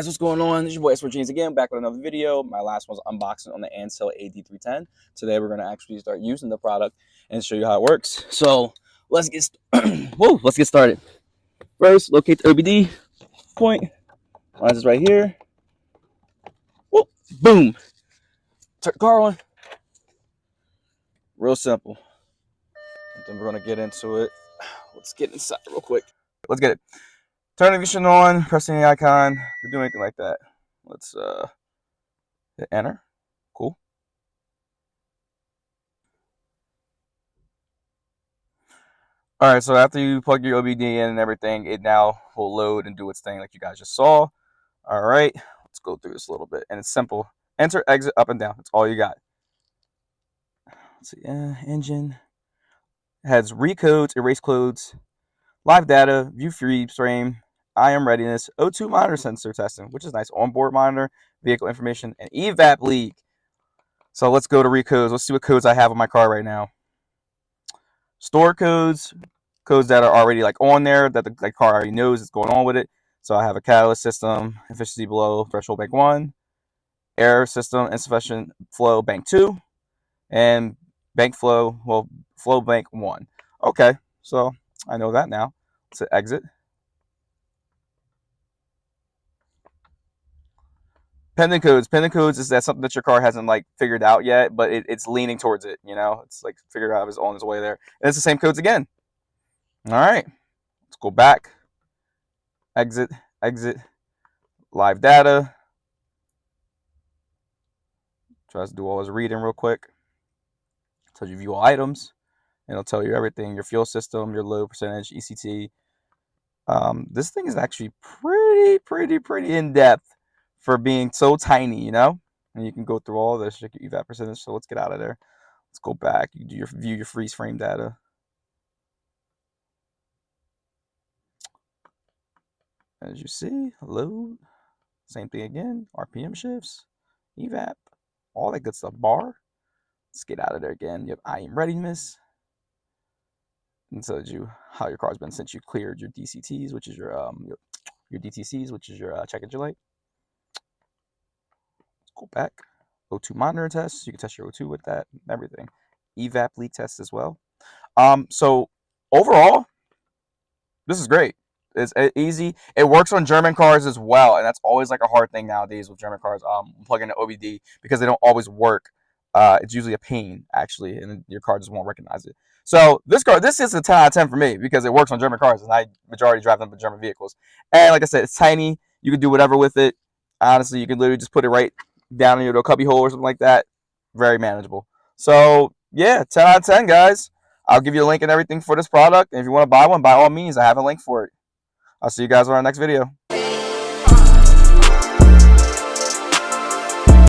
guys, what's going on? It's your boy Jeans again, back with another video. My last one's unboxing on the Ancel AD310. Today we're gonna actually start using the product and show you how it works. So let's get let's get started. First, locate the OBD point. Mine's is right here. Whoa, boom. Turn the car on. Real simple. And then we're gonna get into it. Let's get inside real quick. Let's get it. Turn the navigation on, pressing the icon to do anything like that. Let's hit enter. Cool. All right, so after you plug your OBD in and everything, it now will load and do its thing like you guys just saw. All right, let's go through this a little bit. And it's simple. Enter, exit, up and down. That's all you got. Let's see, engine. It has recodes, erase codes, live data, view freeze frame, IM readiness, O2 monitor sensor testing, which is nice, onboard monitor, vehicle information, and evap leak. So let's go to recodes. Let's see what codes I have on my car right now. Store codes, codes that are already like on there that the car already knows is going on with it. So I have a catalyst system, efficiency below threshold bank 1, air system insufficient flow bank 2, and bank flow, well, flow bank 1. Okay, so I know that now. Let's hit exit. Pending codes. Pending codes is that something that your car hasn't like figured out yet, but it's leaning towards it. You know, it's like figured out it's on its way there. And it's the same codes again. All right, let's go back. Exit, exit, live data. Tries to do all his reading real quick. Tells you view all items. And it'll tell you everything: your fuel system, your load percentage, ECT. This thing is actually pretty in depth for being so tiny, you know. And you can go through all this, check your evap percentage. So let's get out of there. Let's go back. You do your view your freeze frame data. As you see, load, same thing again, RPM shifts, evap, all that good stuff. Bar. Let's get out of there again. You have IM readiness. And tells you how your car's been since you cleared your DCTs, which is your DTCs, which is your check engine light. Let's go back. O2 monitor test. You can test your O2 with that and everything. Evap leak test as well. So overall, this is great. It's easy. It works on German cars as well, and that's always like a hard thing nowadays with German cars. Plugging in OBD because they don't always work. It's usually a pain actually, and your car just won't recognize it. So this is a 10 out of 10 for me because it works on German cars, and I majority drive them with German vehicles. And like I said, it's tiny. You can do whatever with it. Honestly, you can literally just put it right down in your little cubby hole or something like that. Very manageable. So yeah, 10 out of 10, guys. I'll give you a link and everything for this product. And if you want to buy one, by all means, I have a link for it. I'll see you guys on our next video.